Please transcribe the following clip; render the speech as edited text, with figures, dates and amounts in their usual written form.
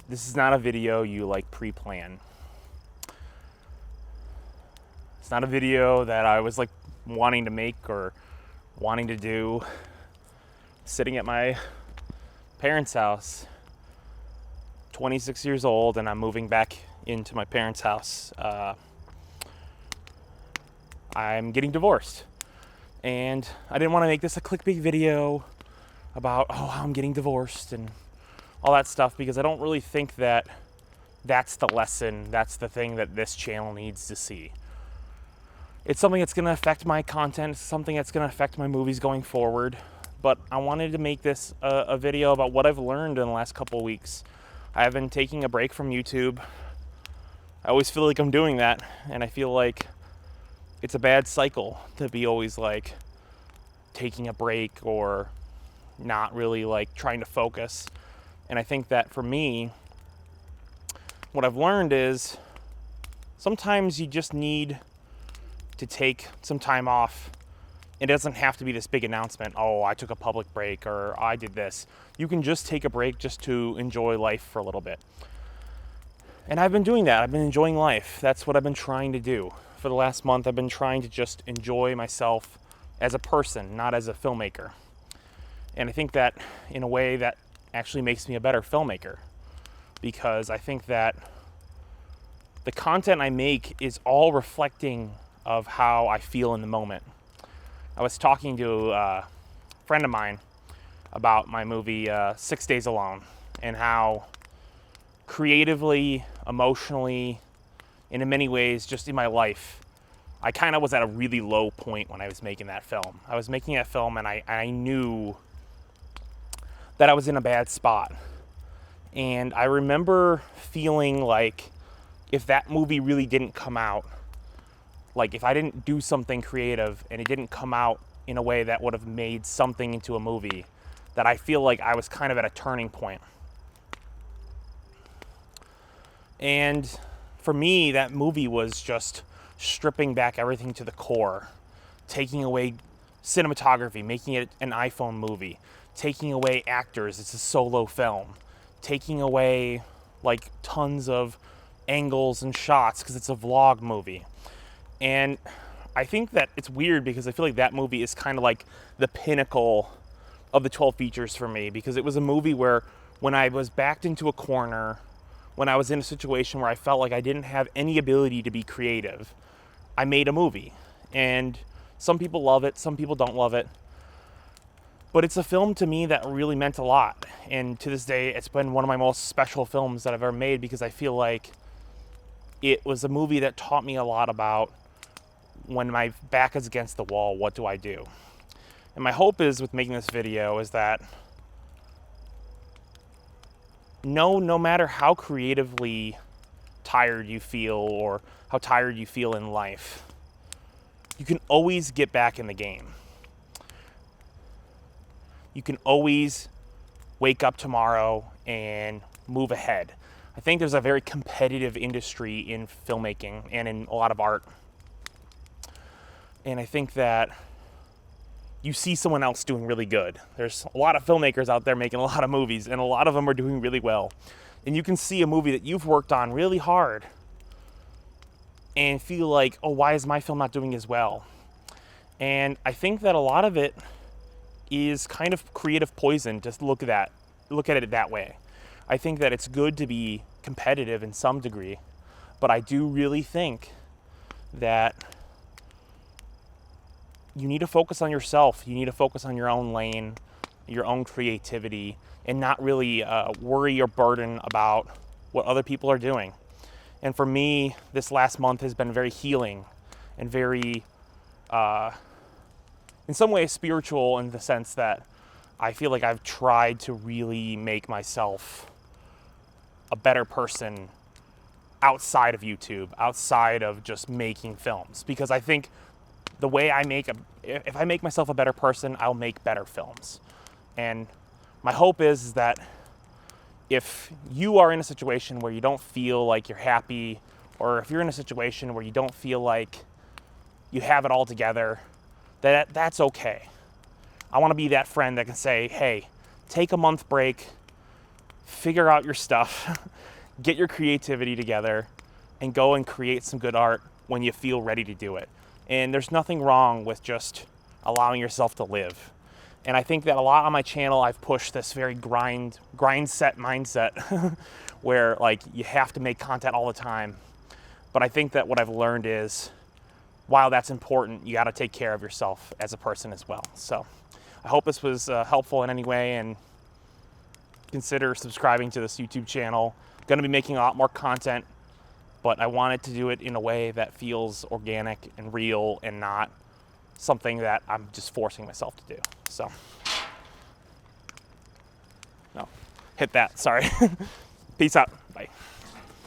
this is not a video you like pre-plan. It's not a video that I was like wanting to make or wanting to do. Sitting at my parents' house, 26 years old, and I'm moving back into my parents' house. I'm getting divorced. And I didn't want to make this a clickbait video about, how I'm getting divorced and all that stuff, because I don't really think that that's the lesson, that's the thing that this channel needs to see. It's something that's going to affect my content, something that's going to affect my movies going forward, but I wanted to make this a video about what I've learned in the last couple of weeks. I have been taking a break from YouTube. I always feel like I'm doing that, and I feel like it's a bad cycle to be always like taking a break or not really like trying to focus. And I think that for me, what I've learned is sometimes you just need to take some time off. It doesn't have to be this big announcement, I took a public break or I did this. You can just take a break just to enjoy life for a little bit. And I've been doing that. I've been enjoying life. That's what I've been trying to do. For the last month, I've been trying to just enjoy myself as a person, not as a filmmaker. And I think that in a way that actually makes me a better filmmaker, because I think that the content I make is all reflecting of how I feel in the moment. I was talking to a friend of mine about my movie 6 Days Alone, and how creatively, emotionally, and in many ways, just in my life, I kind of was at a really low point when I was making that film. I was making that film and I knew that I was in a bad spot. And I remember feeling like if that movie really didn't come out, like if I didn't do something creative and it didn't come out in a way that would have made something into a movie, that I feel like I was kind of at a turning point. And for me, that movie was just stripping back everything to the core, taking away cinematography, making it an iPhone movie, taking away actors, it's a solo film, taking away like tons of angles and shots because it's a vlog movie. And I think that it's weird because I feel like that movie is kind of like the pinnacle of the 12 features for me, because it was a movie where when I was backed into a corner, when I was in a situation where I felt like I didn't have any ability to be creative, I made a movie. And some people love it, some people don't love it. But it's a film to me that really meant a lot. And to this day, it's been one of my most special films that I've ever made, because I feel like it was a movie that taught me a lot about when my back is against the wall, what do I do? And my hope is with making this video is that no matter how creatively tired you feel or how tired you feel in life, you can always get back in the game. You can always wake up tomorrow and move ahead. I think there's a very competitive industry in filmmaking and in a lot of art. And I think that you see someone else doing really good. There's a lot of filmmakers out there making a lot of movies, and a lot of them are doing really well. And you can see a movie that you've worked on really hard and feel like, why is my film not doing as well? And I think that a lot of it is kind of creative poison. Just look at it that way. I think that it's good to be competitive in some degree, but I do really think that you need to focus on yourself. You need to focus on your own lane, your own creativity, and not really worry or burden about what other people are doing. And for me, this last month has been very healing and very, in some ways, spiritual, in the sense that I feel like I've tried to really make myself a better person outside of YouTube, outside of just making films. Because I think the way if I make myself a better person, I'll make better films. And my hope is that if you are in a situation where you don't feel like you're happy, or if you're in a situation where you don't feel like you have it all together, that's okay. I want to be that friend that can say, hey, take a month break, figure out your stuff, get your creativity together, and go and create some good art when you feel ready to do it. And there's nothing wrong with just allowing yourself to live. And I think that a lot on my channel, I've pushed this very grind set mindset where like you have to make content all the time. But I think that what I've learned is, while that's important, you got to take care of yourself as a person as well. So I hope this was helpful in any way, and consider subscribing to this YouTube channel. I'm going to be making a lot more content, but I wanted to do it in a way that feels organic and real and not something that I'm just forcing myself to do. So, no, hit that, sorry. Peace out, bye.